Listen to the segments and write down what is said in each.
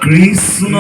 কৃষ্ণ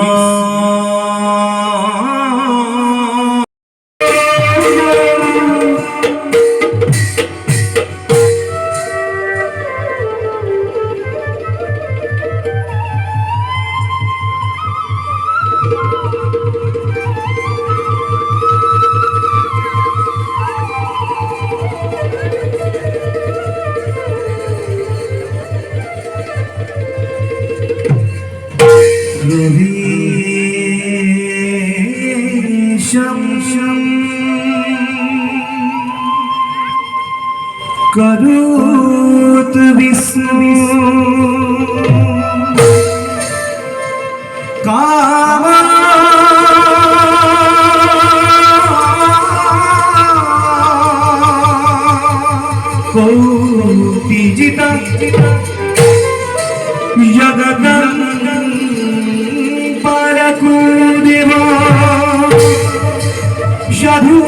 करोत विष्णु कामा कोटिजिता जगतं परकुदेवा साधु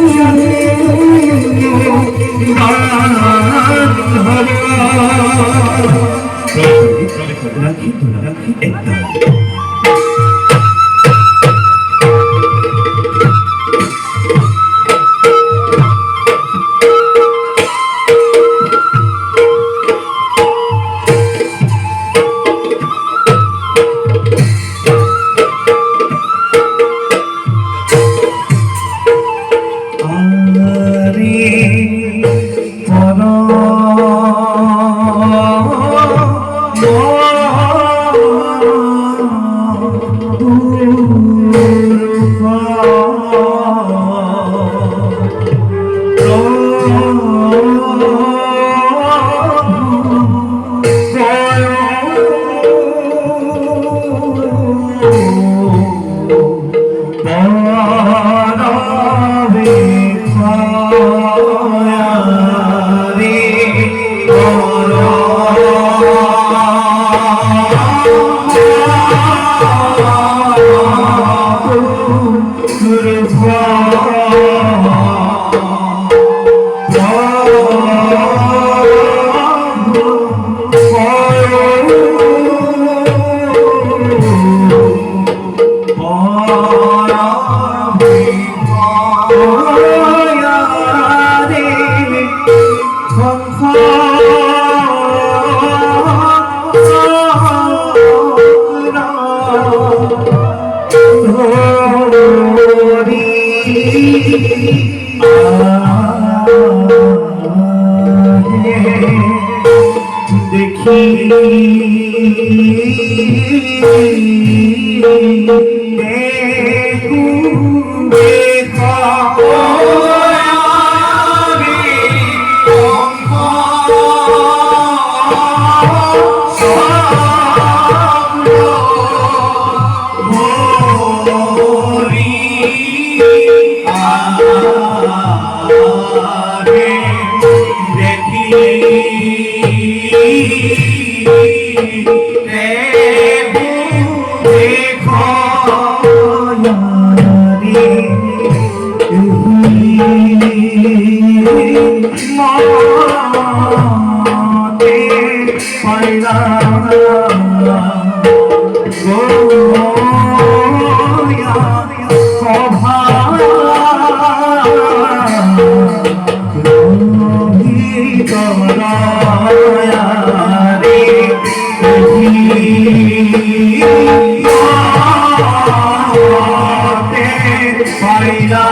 পাইলা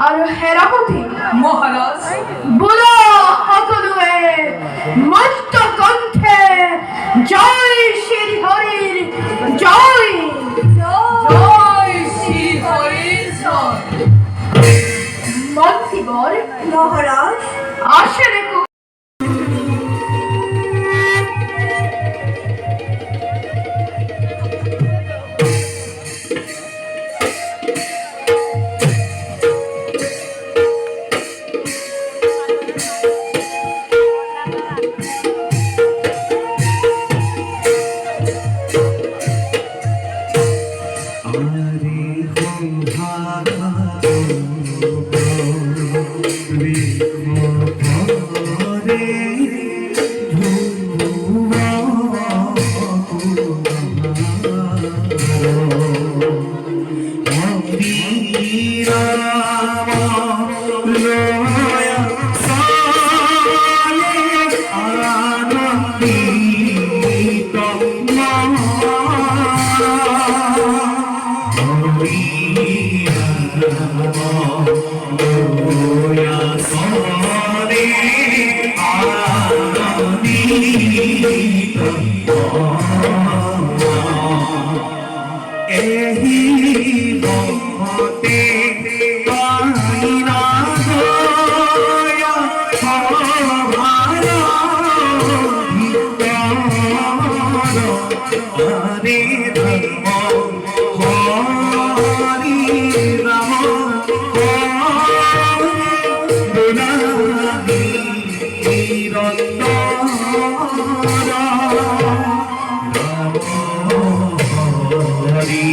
আর হেরাপতি মহারাজ বলো সকলে মস্ত কণ্ঠে জয় শ্রী হরির জয় জয় শ্রী হরির জয়। মন্ত্রীবর মহারাজ আসে রেখো এহি মতে পাইনা দয়া সবার ভিতর হরে ধর্ম হরি রাম হরি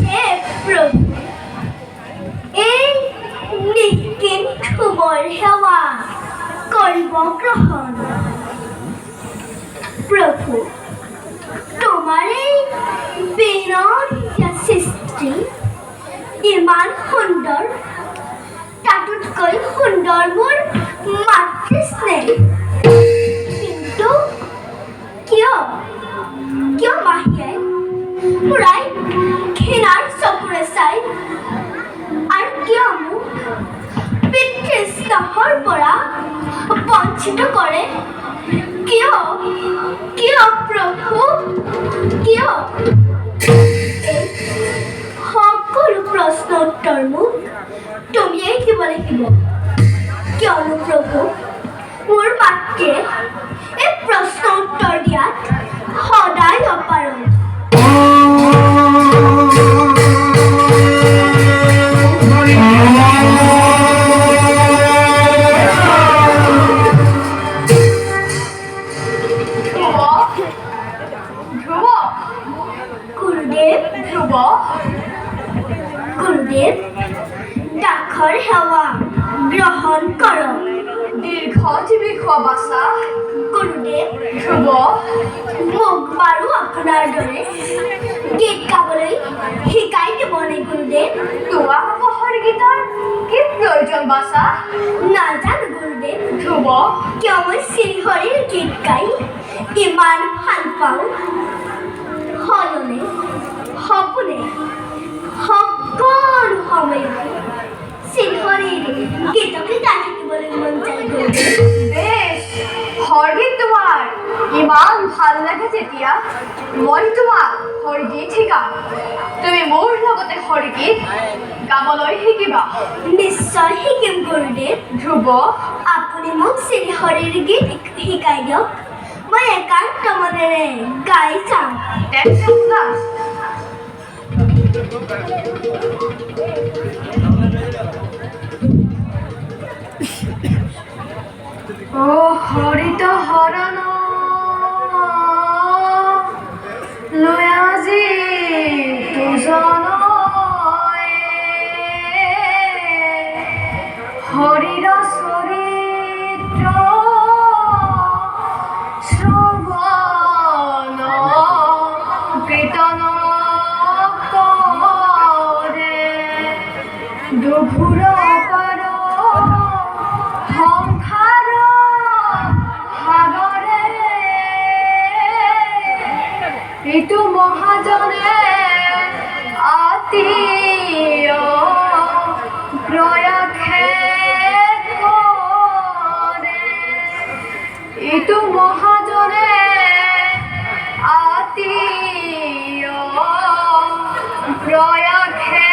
হে প্রভু, এই নিকিন শুভর সেৱা কৰিব গ্ৰহণ। প্রভু, তোমাৰ এই বিনন্দীয়া সৃষ্টি ইমান সুন্দৰ, তাতোতকৈ সুন্দৰ মোৰ মাতৃস্নেহ। কিন্তু কিয় কিয় মাহীয়ে পুৰাই ঘৃণাৰ চকুৰে চাই, আৰু কিয় মোক পিতৃস্নেহৰ পৰা বঞ্চিত কৰে? কিয় কিয় প্ৰভু, কিয়? এই সকলো প্ৰশ্নৰ উত্তৰ মোক তুমিয়েই দিব লাগিব। কিয়নো প্ৰভু, মোৰ মাতৃয়ে এই প্ৰশ্ন উত্তৰ দিয়াত সদায় অপাৰগ। গুৰুদেৱ, গুৰুদেৱ, দাসৰ সেৱা গ্ৰহণ কৰক। দীৰ্ঘজীৱী হোৱা বাছা। গুৰুদেৱ, ধ্ৰুৱ, মোক বাৰু আপোনাৰ দৰে গীত গাবলৈ শিকাই দিবনে গুৰুদেৱ? তোমাক আকৌ হৰিগীতৰ কি প্ৰয়োজন বাছা? নাজানো গুৰুদেৱ, ধ্ৰুৱ, কিয় মই শ্ৰীহৰিৰ গীত গাই ইমান ভাল পাওঁ। সলনে সপোনে সকলো সময়তে শ্ৰীহৰিৰ গীতকে গাই থাকিবলৈ মন যায় গুৰুদেৱ। বেশ, হৰগীত তোমাৰ ইমান ভাল লাগে যেতিয়া মই তোমাক হৰগীত শিকাম। তুমি মোৰ লগতে হৰগীত গাবলৈ শিকিবা। নিশ্চয় শিকিম গুৰুদেৱ। ধ্ৰুৱ, আপুনি মোক শ্ৰীহৰিৰ গীত শিকাই দিয়ক, মই একান্ত মনেৰে গাই যাম। তেন্তে শুনা। ও হৰিত হৰণ লৈ আজি দুজন হৰিৰ চৰিত্ৰ শ্ৰৱণ কীৰ্তন কৰে দুঘুৰ পাৰ সংসাৰ সাগৰে ইটো মহাজনে আত্মীয় প্ৰয়াসে কৰে ইটো মহাজনে আত্মীয় প্ৰয়াসে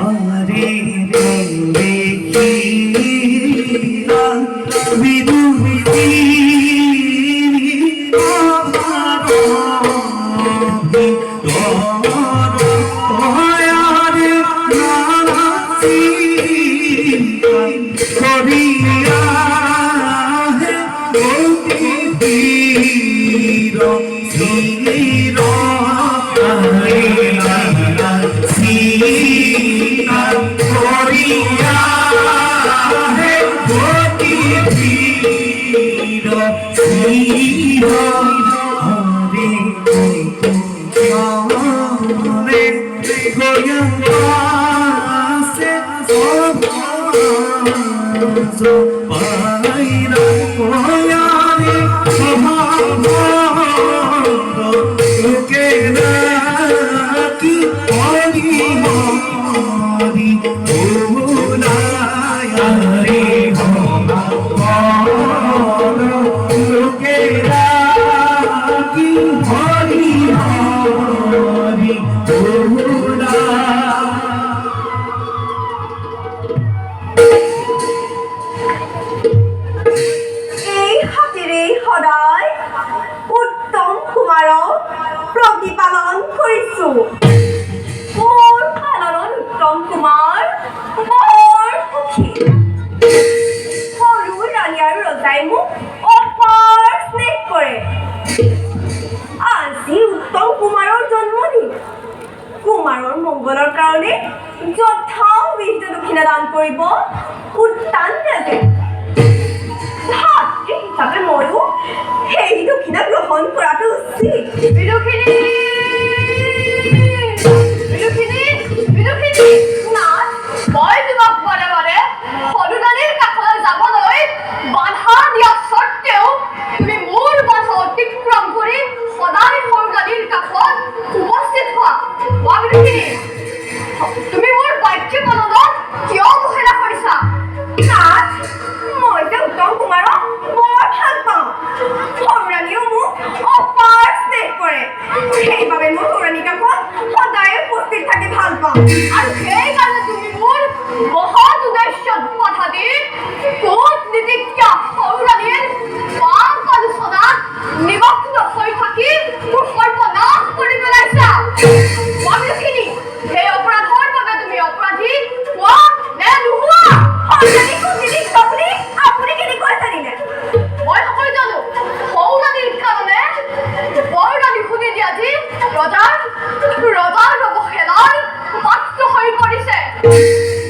আরে দেখিলা বিদুরী আমার ভিতর হয়ারে নানাসি করিয়া হে অতি বীর শির এই হাতেৰে সদায় উত্তম কুমাৰক প্ৰতিপালন কৰিছো। মোৰ পালনত উত্তম কুমাৰ বৰ সুখী। সৰু ৰাণী আৰু ৰজাই মোক অপাৰ স্নেহ কৰে। আজি উত্তম কুমাৰৰ জন্মদিন। কুমাৰৰ মংগলৰ কাৰণে যথাবিহিত দক্ষিণা দান কৰিব উত্তান ৰাজে। ভাতৃ হিচাপে ময়ো সেই দক্ষিণা গ্ৰহণ কৰাটো উচিত। বিদুষিনী নাথ, মই তোমাক বাৰে বাৰে সদুৰাণীৰ কাষলৈ যাবলৈ বাধা দিয়া স্বত্তেও তুমি মোৰ বাধা অতিক্ৰম কৰি সদায় সৰুৰাণীৰ কাষত উপস্থিত হোৱা। কোৱা বিদুষিনী, তুমি মোৰ বাক্য পালনত কিয় অৱহেলা কৰিছা? নাথ, মই যে উত্তম কুমাৰক বৰ ভাল পাওঁ। সৰুৰাণীয়েও মোক অপাৰ স্নেহ কৰে। সেইবাবে মই সৰুৰাণীৰ কাষত সদায় উপস্থিত থাকি ভাল পাওঁ। আৰু সেইকাৰণে তুমি মোৰ মহৎ উদ্দেশ্যত বাধা দি কূটনীতিজ্ঞ সৰুৰাণীৰ পাপ আলোচনাত নিমগ্ন হৈ থাকি মোৰ সৰ্বনাশ কৰি পেলাইছা। কোৱা বিদুষিনী, সেই অপৰাধৰ বাবে তুমি অপৰাধী হোৱা নে নোহোৱা? সৰুৰাণী কূটনীতিজ্ঞ বুলি আপুনি কেনেকৈ জানিলে? মই সকলো জানো। সৰুৰাণীৰ কাৰণে বৰৰাণী শুনি দিয়া যি ৰজাৰ অৱহেলাৰ পাত্ৰ হৈ পৰিছে।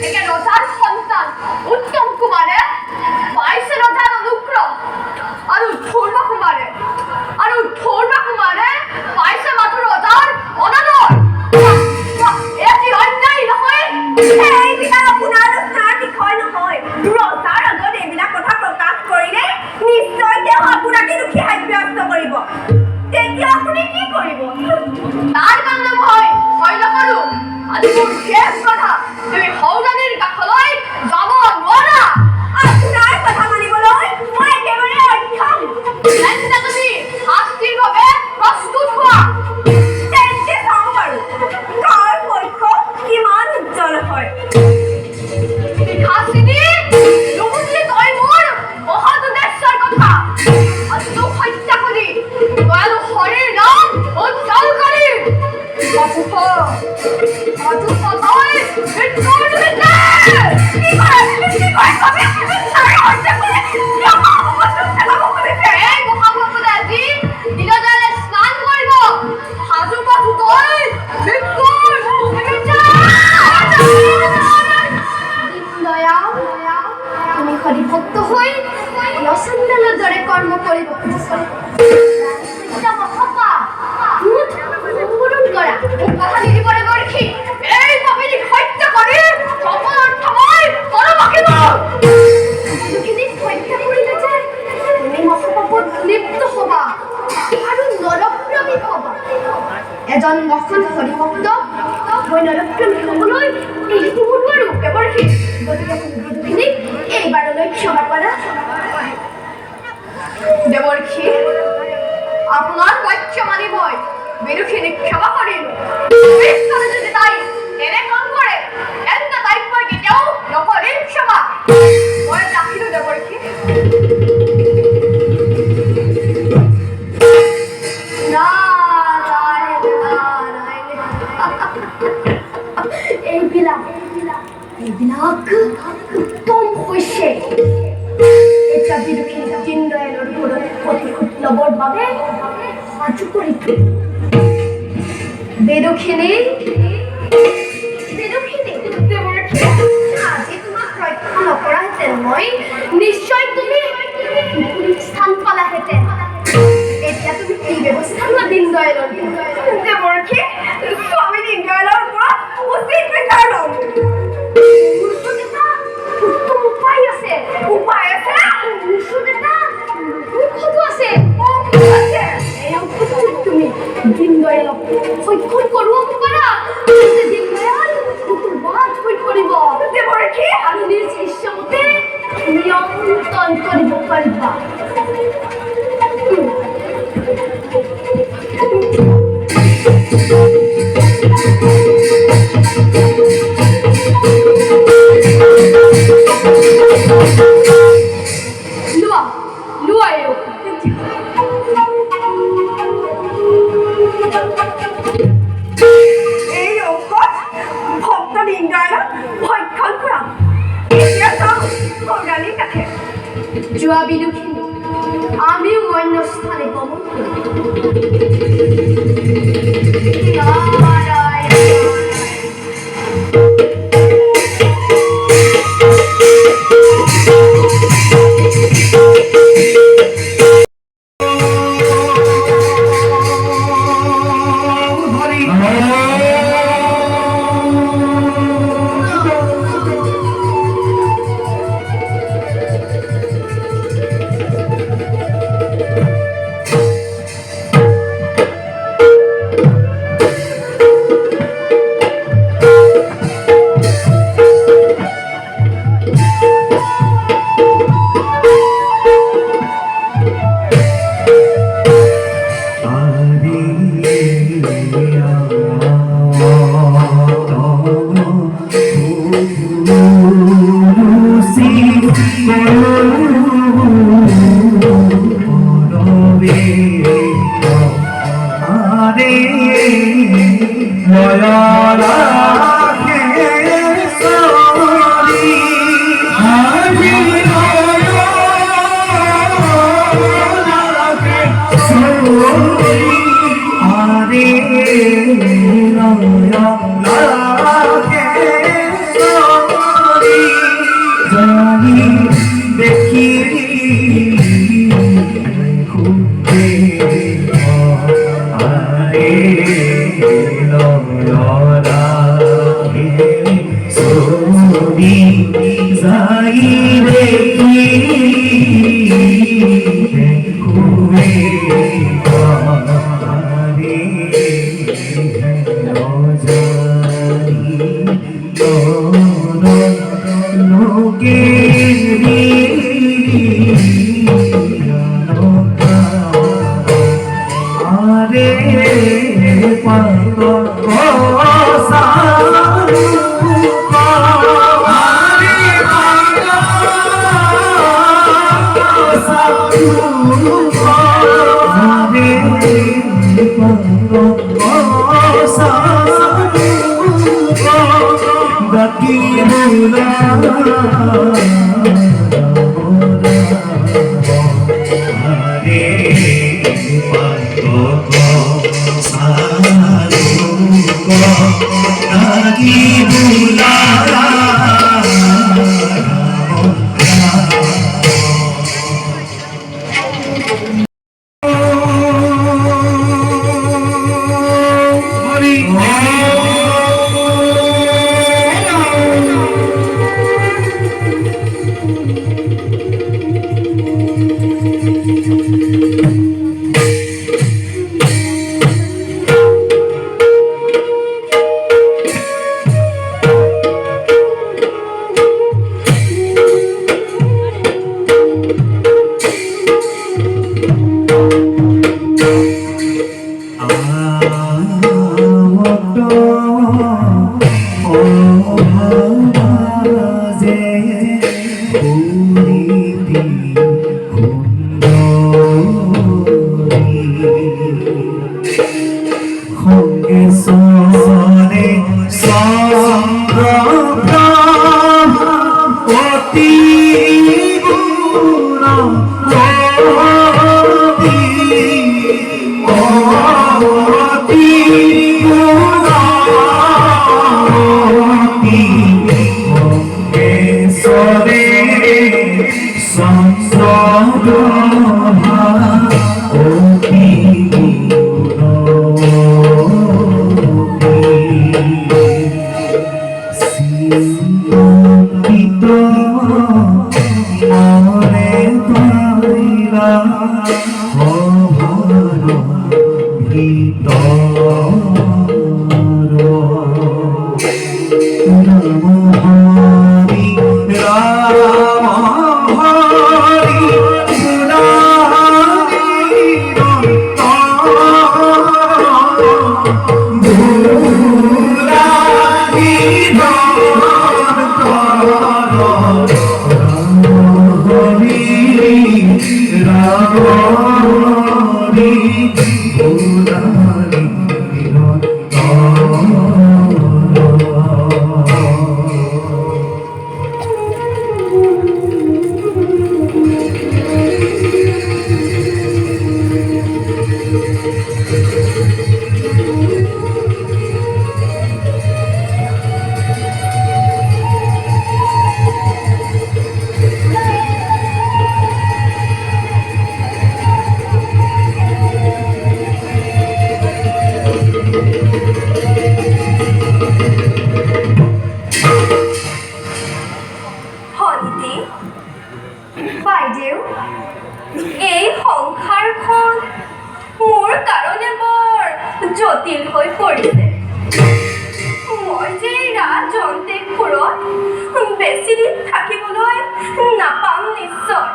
এতিয়া ৰজাৰ সন্তান উত্তম কুমাৰে পাইছে ৰজাৰ অনুগ্ৰহ, আৰু ধূৰ্বা কুমাৰে পাইছে মাথো ৰজাৰ অনাদৰ। এটি অন্যায় নহয়। এইবিলাক আপোনাৰ আলোচনাৰ বিষয় নহয়। ৰজাৰ আগত এইবিলাক কথা প্ৰকাশ কৰিলে নিশ্চয় তেওঁ আপোনাকে দুখী সাব্যস্ত কৰিব। তেতিয়া আপুনি কি কৰিব? তাৰ কাৰণে মই ভয় নকৰো। আজি মোৰ শেষ কথা, তুমি সৌজানীৰ কাষলৈ যাব নোৱাৰা। আপোনাৰ কথা মানিবলৈ মই একেবাৰে অক্ষম। তেন্তে তুমি শাস্তিৰ বাবে প্ৰস্তুত হোৱা। তেন্তে চাওঁ বাৰু কাৰ পক্ষ কিমান উজ্জ্বল হয়। বিঘাচিনী, নুবুজিলি তই মোৰ মহৎ উদ্দেশ্যৰ কথা। আজি তোক হত্যা কৰি দয়ালু হৰিৰ নাম উজ্জ্বল কৰিম। তই মৃত্যুৰ নিমিত্তে কি কৰে কবি? তাৰে হত্যা কৰে এই মহাপ্ৰভুৱে আজি দীনদয়ালে স্নান কৰিব। সাজু পাঠো তই মৃত্যুৰ নিমিত্তে। দয়া, তুমি সদিভক্ত হৈ ৰচন্দালৰ দৰে কৰ্ম কৰিব খুজিছা। কথা নিদিবৰে গৰিষী, এই পাপিনীক হত্যা কৰি সকল অৰ্থ মই পৰমাকিব। যিখিনিক হত্যা কৰিলে যে তুমি মহাপাপত লিপ্ত হবা আৰু নৰপ্ৰেমী হবা। এজন মহান হৰিভক্ত মই নৰপ্ৰেমী হবলৈ এইটো মোৰ নোৱাৰো গৰিষী। গতিকে বিদুষিনীক এইবাৰলৈ ক্ষমা কৰা। দেৱৰ্ষি, আপোনাৰ বাক্য মানি মই বিদুষিনীক ক্ষমা কৰিম। যদি তাই এনে কাম কৰে তেন্তে তাইক মই কেতিয়াও নকৰিম ক্ষমা। মই ৰাখিলো দেৱৰ্ষি। এইবিলাক উত্তম হৈছে। এটা বিদুষিনী দীনদয়ালৰ ওপৰত প্ৰতিশোধ ল'বৰ বাবে সাজু কৰি বিদুষিনী, আজি তোমাক ৰক্ষা নকৰাহেঁতেন মই নিশ্চয় তুমি স্থান পালাহেঁতেন। এতিয়া লোৱা লোৱা এও এই ঔষধ ভক্ত লিংগায়ক ভক্ষণ কৰাম এতিয়া চাওঁ সৌৰাণীৰ কাষে যোৱা বিদুষী আমিও অন্য স্থানে গমন করি হরি হলিতে বাইদেউ এই সংসাৰখন মোৰ কাৰণে বৰ জটিল হৈ পৰিছে মই যে ৰাজন্তেকপুৰত বেছি দিন থাকিবলৈ নাপাম নিশ্চয়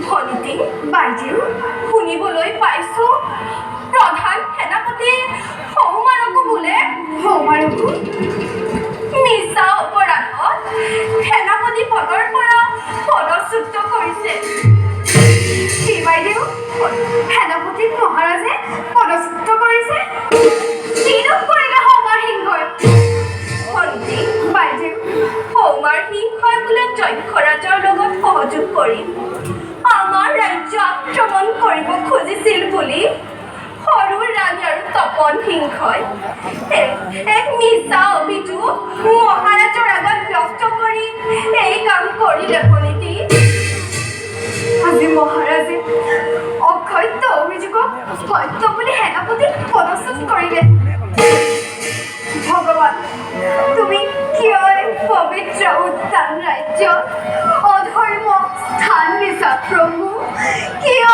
ভনিতী বাইদেউ শুনিবলৈ পাইছো প্ৰধান সেনাপতি সৌমাৰকো বোলে সৌমাৰকো মিছা অপৰাধত সেনাপতি পদৰ পৰা পদচ্যুত কৰিছে কি বাইদেউ সেনাপতি মহাৰাজে পদচ্যুত কৰিছে কিনো কৰিলে সৌমাৰ সিংহই ভণ্টি বাইদেউ সৌমাৰ সিংহই বোলে যক্ষৰাজৰ লগত সহযোগ কৰি আমাৰ ৰাজ্য আক্ৰমণ কৰিব খুজিছিল বুলি সৰু ৰাণী আৰু তপন সিংহই এক মিছা অভিযোগ মহাৰাজৰ আগত ব্যক্ত কৰি এই কাম কৰিলে ভনিতী আজি মহাৰাজে অসত্য অভিযোগক সত্য বুলি সেনাপতিক পদচ্যুত কৰিলে ভগৱান তুমি কিয় এই পবিত্ৰ উদ্যান ৰাজ্য অধৰ্ম স্থান দিছা প্ৰভু কিয়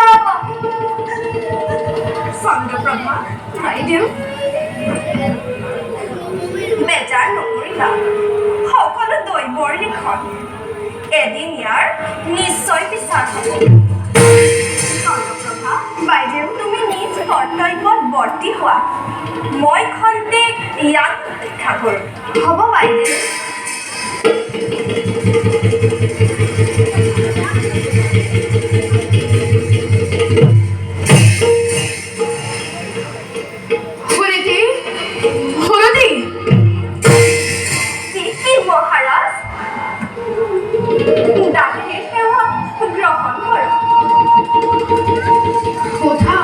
চন্দ্ৰপ্ৰভা বাইদেউ বেজাৰ নকৰিবা সকলো দৈৱৰ লিখন এদিন ইয়াৰ নিশ্চয় বিচাৰ হ'ব চন্দ্ৰপ্ৰভা বাইদেউ তুমি নিজ কৰ্তব্যত বৰ্তি হোৱা মই খন্তেক ইয়াক অপেক্ষা কৰোঁ হ'ব বাইদেউ মহারাজ ডাকে সেৱা গ্ৰহণ কৰক কোথা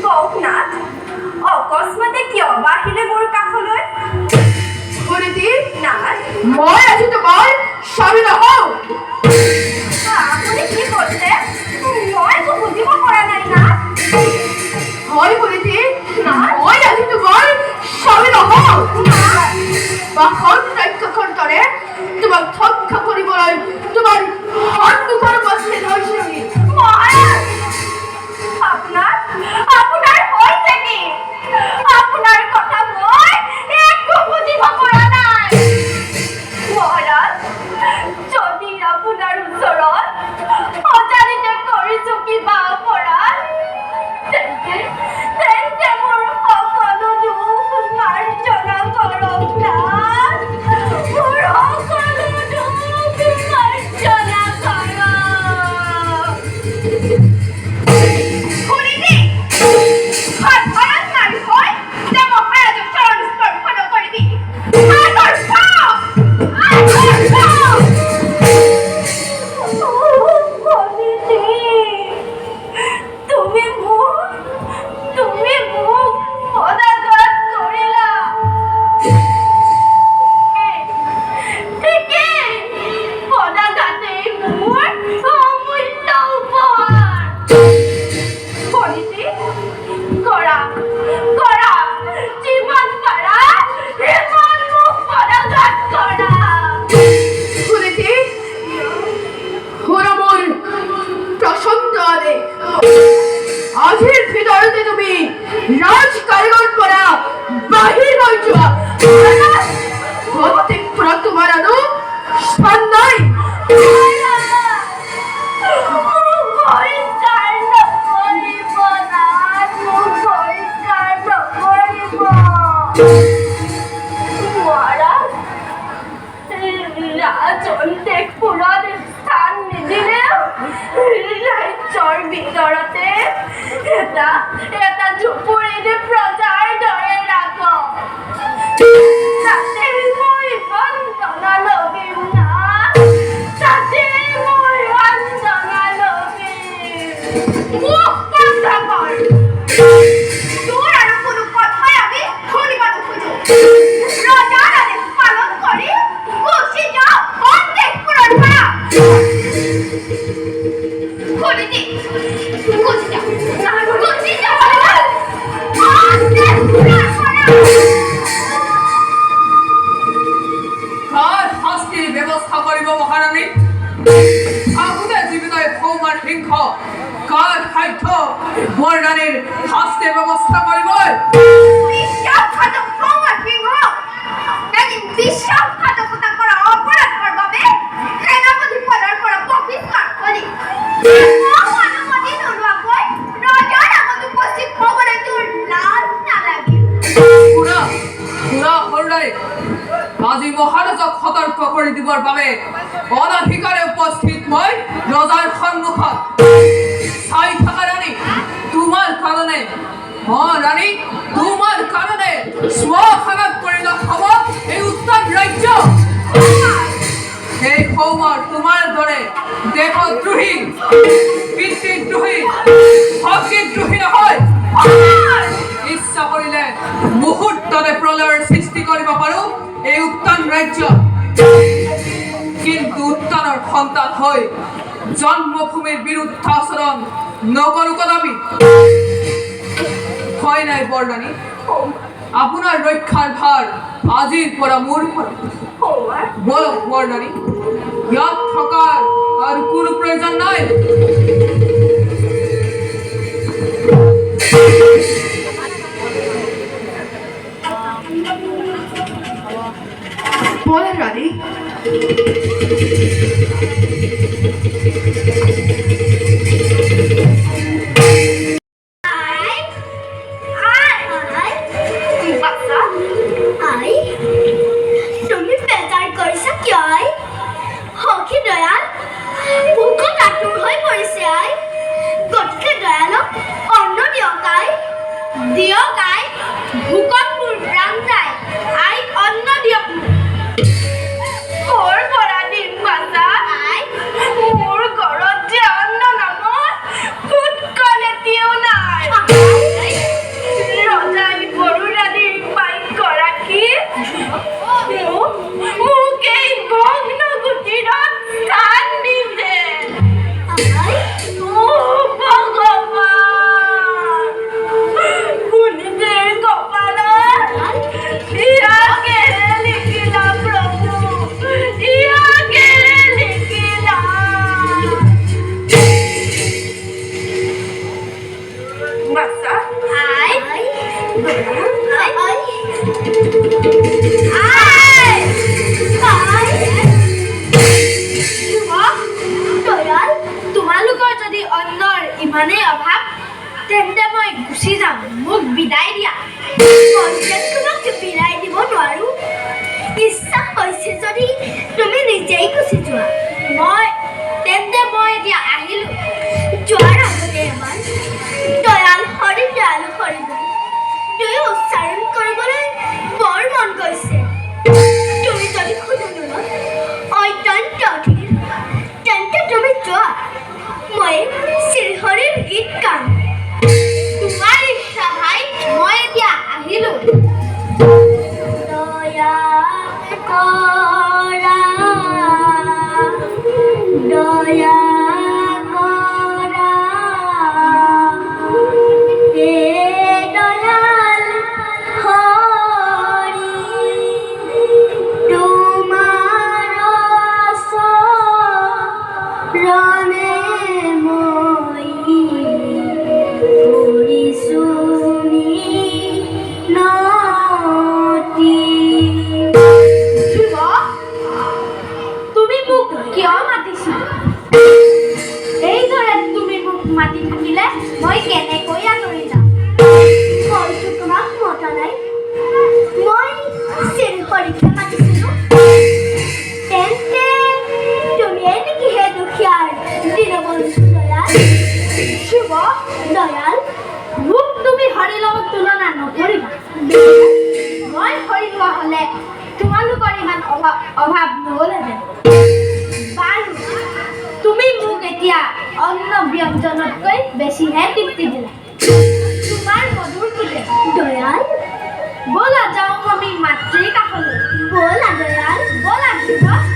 কওক নাথ অকস্মাতে কিয় বা আহিলে মোৰ কাষলৈ নাথ মই আজি তোমাৰ স্বামী নহওঁ আপুনি কি কৈছে মই একো বুজিব পৰা নাই নাথ হয় বলেছি মই আজি তোমাৰ স্বামী নহওঁ বাসন ৰক্ষকৰ দৰে তোমাক ৰক্ষা কৰিবলৈ তোমাৰ সন্মুখৰ উপস্থিত হৈছোঁ মহাৰাজ আপোনাৰ হৈছে কি আপোনাৰ কথা মই একো বুজিব পৰা নাই মহাৰাজ যদি আপোনাৰ ওচৰত অজানিতে কৰিছো কিবা অপৰাধ তেন্তে মোৰ সকলো দুখ মাৰ্জনা কৰক নাথ মোৰ সকলো দুখ মাৰ্জনা কৰক শুনিলি সাধাৰণ নাৰী হৈ যে মহাৰাজৰ চৰণ স্পৰ্শ নকৰিবি তুমি মোক পদাঘাত কৰিলা ঠিকেই পদাঘাতেই মোৰ অমূল্য উপহাৰ কৰা যিমান পাৰা সিমান মোক পদাঘাত কৰা শুনেছি মোৰ প্ৰচণ্ড আদেশ আজিৰ ভিতৰতে তুমি ৰাজ কাৰ্যৰ পৰা বাহিৰ হৈ যোৱা প্ৰত্যেকপুৰত তোমাৰ আৰু স্থান নাই মহারাজ রাজন্তেকপুৰত এটা ঝুপুৰিত প্ৰজাৰ দৰে ৰাখ তাতে মই বন্দনা লবিম না তাতে মই বন্দনা লবিম মুখ বন্ধ কৰ তোৰ আৰু কোনো কথাই আমি শুনিব নোখোজো ৰজাৰ আদেশ পালন কৰি গুচি যাওঁ অন্দেশপুৰৰ পৰা শুনিলি গুচি যাওঁ গুচি যাওঁ অন্দেশপুৰৰ পৰা কার শাস্তির ব্যবস্থা করিব মহারানী আগুনে জীবিত সৌমার সিংহ কার সাধ্য বররানীর শাস্তির ব্যবস্থা করিব বিশ্বাসঘাতক সৌমার সিংহ এদিন বিশ্বাসঘাতকতা কৰা অপৰাধৰ বাবে সেনাপতি পদৰ পৰা বহিষ্কাৰ কৰি অনুমতি নোলোৱাকৈ ৰজাৰ আগত উপস্থিত হ'বলৈ তোৰ লাজ নালাগিল পুরা পুরা হররাই আজি মহারাজক সতর্ক করে দিবৰ বাবে অনাধিকাৰে উপস্থিত মই ৰজাৰ সন্মুখত চাই থকা ৰাণী তোমাৰ কাৰণে ৰাণী তোমাৰ কাৰণে শ্মশানত পৰিণত হ'ব এই উত্তৰ ৰাজ্য এই সৌমৰ তোমাৰ দৰে দেশদ্ৰোহী পিতৃদ্ৰোহী ভক্তিদ্ৰোহী নহয় ইচ্ছা কৰিলে মুহূৰ্ততে প্ৰলয়ৰ সৃষ্টি কৰিব পাৰো এই উত্তান ৰাজ্য কিন্তু উত্তানৰ সন্তান হৈ জন্মভূমিৰ বিৰুদ্ধে আচৰণ নকৰো কদাপি হয় নাই বৰৰাণী আপোনাৰ ৰক্ষাৰ ভাৰ আজিৰ পৰা মোৰ বলক বৰৰাণী ইয়াত থকাৰ আৰু কোনো প্ৰয়োজন নাই বলেন রানী তুমি বেজাৰ কৰিছা কিয় আই সখী দয়াল ভোকত আতুৰ হৈ পৰিছে আই গতিকে দয়ালক অন্ন দিয়ক আই ভোকত মোৰ প্ৰাণ যায় আই অন্ন দিয়ক ক'ৰ পৰা দিম বাচা আই মোৰ ঘৰত যে অন্ন নামৰ ফুটকল এটিও নাই ৰজাই বৰুৰাণীৰ পাইকগৰাকী মোক এই ভগ্ন কুটিৰত স্থান দিছে আই ভগৱান শুনিছে কপালত ইয়াকে লিখিলা প্ৰভু ইয়াকে লিখিলা বাচা আই আই আই দয়াল তোমালোকৰ যদি অন্নৰ ইমানেই অভাৱ তেন্তে মই গুচি যাম মোক বিদায় দিয়া মই যেন তোমাক বিদায় দিব নোৱাৰো ইচ্ছা হৈছে যদি তুমি নিজেই গুচি যোৱা তেন্তে মই এতিয়া আহিলো যোৱাৰ আগতে এবাৰ দয়াল হৰি দয়াল হৰি দুয়ো উচ্চাৰণ কৰিবলৈ বৰ মন গৈছে তুমি যদি শুনিবলৈ অত্যন্ত অধীৰ তেন্তে তুমি যোৱা মই শ্ৰীহৰিৰ গীত গাম তোমাৰ ইচ্ছা ভাই মই এতিয়া আহিলো দয়া কৰা দয়া কৰা হে দয়াল হৰি তোমাৰ চৰণে মই কৰিছো মিনতি তুমি মোক কিয় মাতিছিলা এইদৰে তুমি মোক মাতি থাকিলে মই কেনেকৈ আঁতৰি যাম হয়তো তোমাক মতা নাই মই শ্ৰীহৰিকে মাতিছিলো তেন্তে তুমিয়েই নেকি হে দুখীয়াৰ দীনবন্ধু দয়াল শুভ দয়াল মোক অভাৱ নহ'লহেঁতেন। বাৰু তুমি মোক এতিয়া অন্য ব্যঞ্জনতকৈ বেছিহে তৃপ্তি দিলা। তোমাৰ মধুৰ তোলে দয়াল, ব'লা যাওঁ আমি মাতৃৰ কাষলৈ। ব'লা দয়াল, ব'লা ধ্ৰুৱ।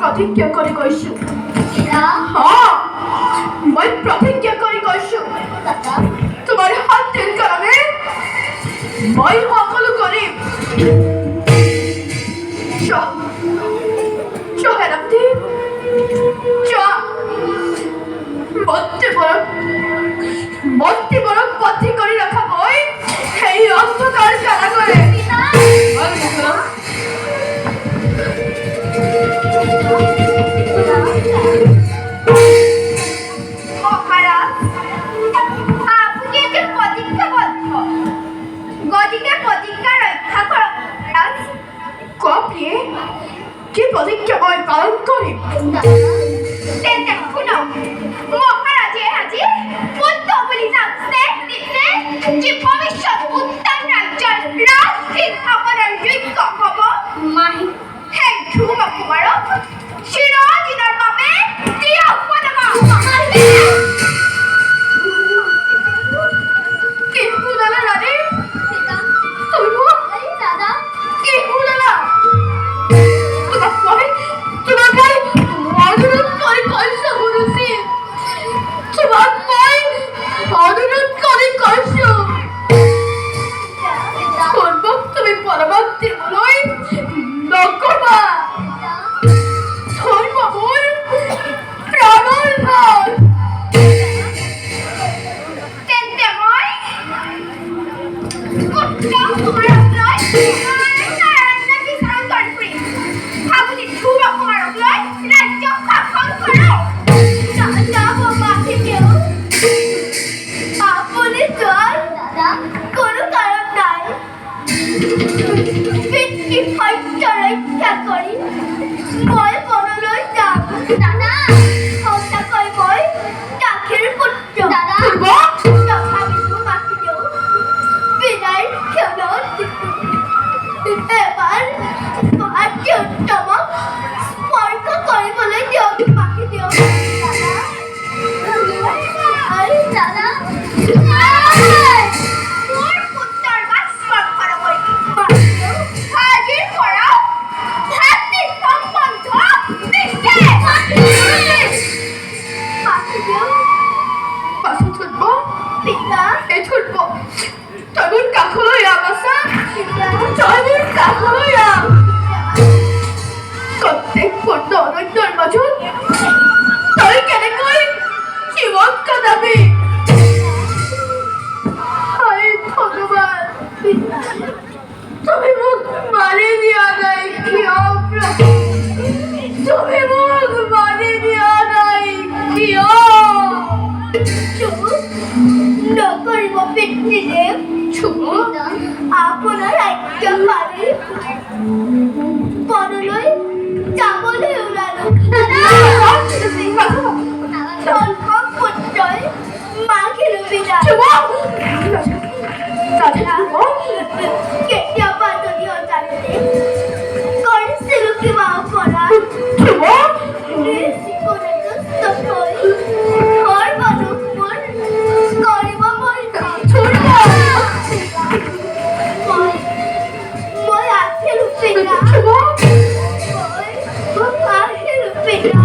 प्रतिज्ञा কৰি কৈছো মই প্ৰতিজ্ঞা কৰি কৈছো তোমাৰ হাতেৰ কাৰণে মই সকলো কৰিম মতি বৰক পথি কৰি ৰখা মই সেই অন্ধকাৰ কাৰাগাৰে কি প্ৰতিজ্ঞা মই পালন কৰিম তেন্তে শুনো মহাৰাজে আজি পুত্ৰ বুলি জানছে যে ভৱিষ্যত উত্তৰ ৰাজ্যৰ ৰাজসিংহাসনৰ যোগ্য হ'ব সেই ধ্ৰুৱ কুমাৰক চিৰদিনৰ বাবে তিয়ক বনাবা কি শুনালা ৰাণী কি শুনালা ৰক্ষা কৰি মই বনলৈ যাম। দাদা, সঁচাকৈ মই গাখীৰ পুত্ৰ। দাদা, তথাপিতো মাতি দিওঁ বিদায়ৰ ক্ষণত এবাৰ আত্মীয়তমক স্পৰ্শ কৰিবলৈ দিয়ক, মাতি দিয়ক। দাদা, মোৰ পুত্ৰৰ গাত স্পৰ্শ নকৰিবি। আজিৰ পৰা ভাতৃ সম্বন্ধ বিচ্ছেদ। মাতি দিয়ক বাসু ছুটব পিতা। এই ছুটব তই মোৰ কাষলৈ আহ বাছা পিতা, তই মোৰ কাষলৈ আহ প্ৰত্যেক পূৰ্ণ অৰণ্যৰ মাজত তই কেনেকৈ জীৱন কটাবি হায় ভগৱান তুমি মোক মাৰি দিয়া নাই কিয় প্ৰভু তুমি মোক মাৰি দিয়া নাই কিয় চুপ নকৰিব পিতৃদেৱ। আপোনাৰ আজ্ঞা মানি বনলৈ যাবলৈ ওলালো। কল্পক পুত্ৰই মাখিলো বিদায়। কেতিয়াবা যদি অজানিতে কৰিছিলো কিবা অপৰাধ, মই আহিলো পিতা। মই আহিলো পিতা।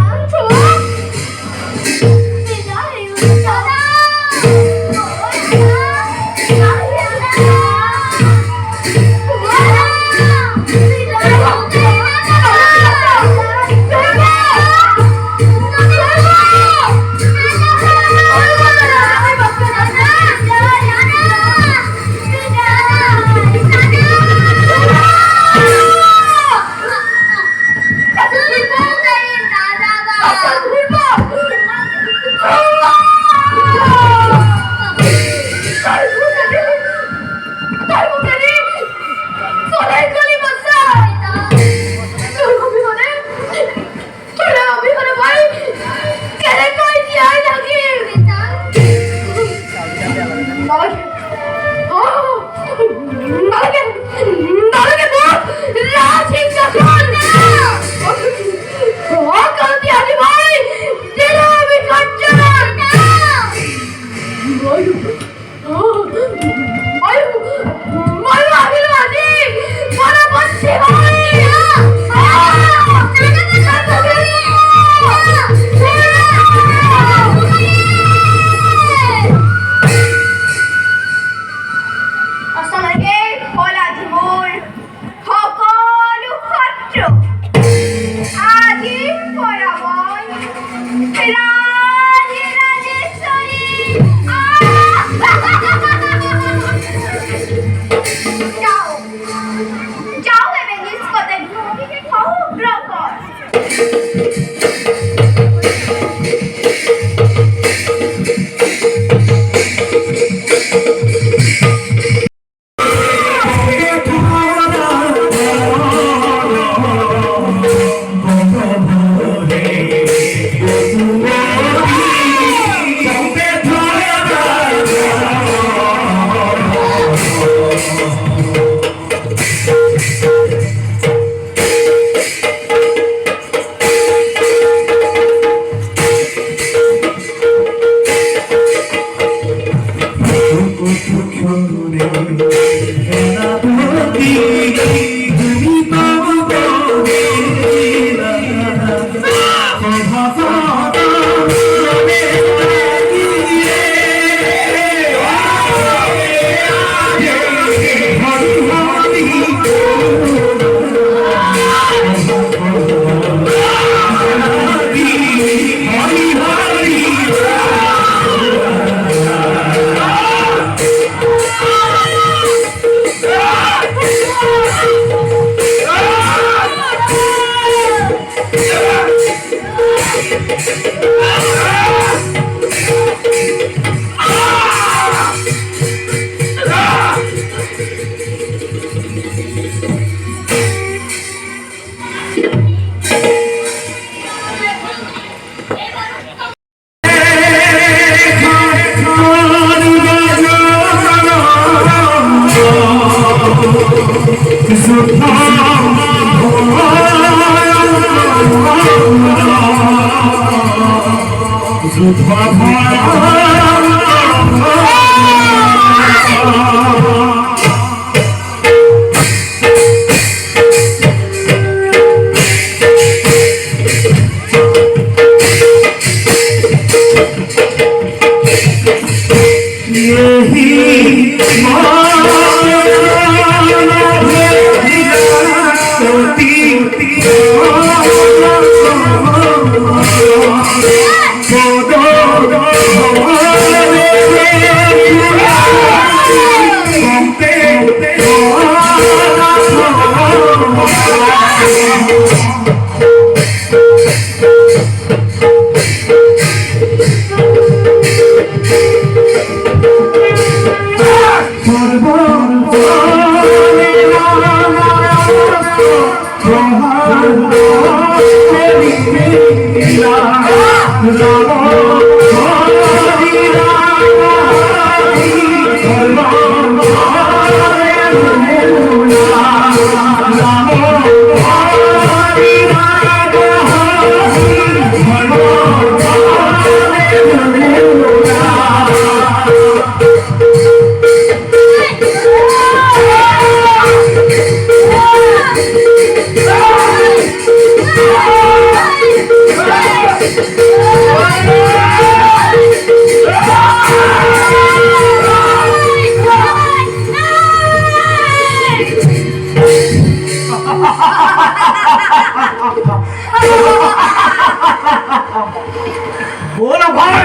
बोलो भाई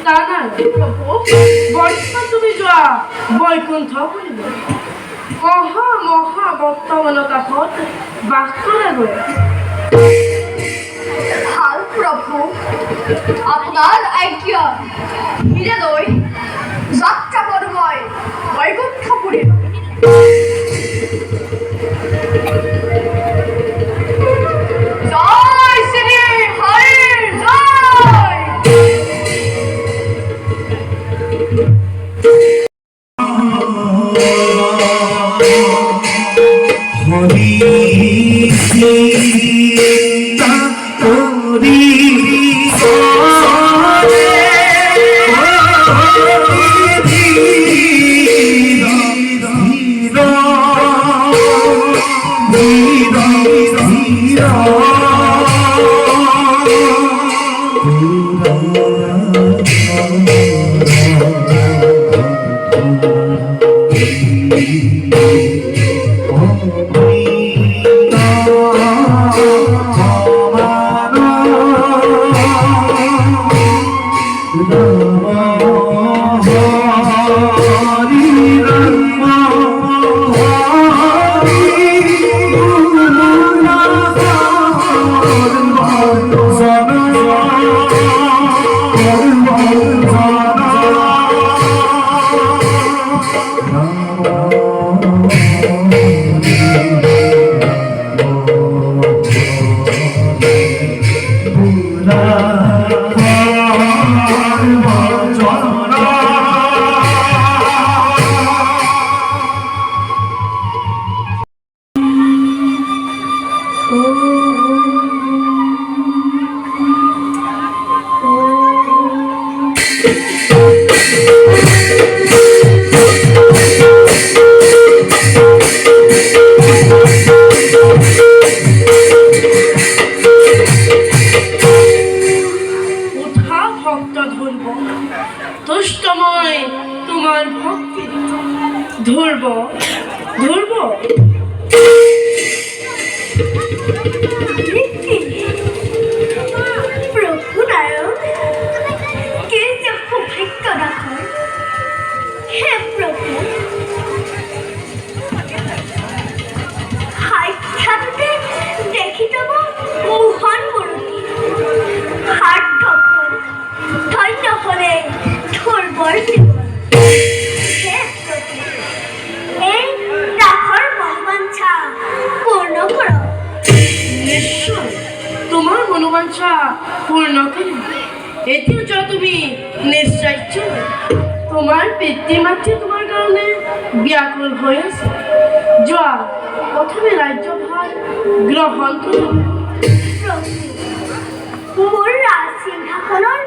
চিন্তা নাই বৰ্তমান তুমি যোৱা বৈকুণ্ঠ বুলিলে মহা বৰ্তমানৰ কাষত বাস কৰে গৈ ভাল প্ৰভু আপোনাৰ আজ্ঞা হিৰে লৈ যাত্ৰা কৰোঁ মই বৈকুণ্ঠপুৰীলৈ জয় শ্ৰী হৰিৰ জয় তুষ্টময় তোমার ভক্তি ধরব প্রভু নারায়ণ কে যে সৌভাগ্য রাখৰ হে প্ৰভু সাক্ষাৎতে দেখি যাব মোহন মূৰ্তি সাৰ্থকল ধন্য হলে ধৰ্মৰ জীৱন হে প্ৰভু এই ৰাসৰ মনোবাঞ্ছা পূৰ্ণ কৰক নিশ্চয় তোমার মনোবাঞ্ছা পূর্ণ করিব এটিও যা তুমি নিশ্চয় তোমার পিতৃ-মাতৃ তোমার কারণে ব্যাকুল হয়ে আছে যোৱা প্রথমে রাজ্যভার গ্রহণ করো প্ৰভু মোৰ ৰাজ সিংহাসনৰ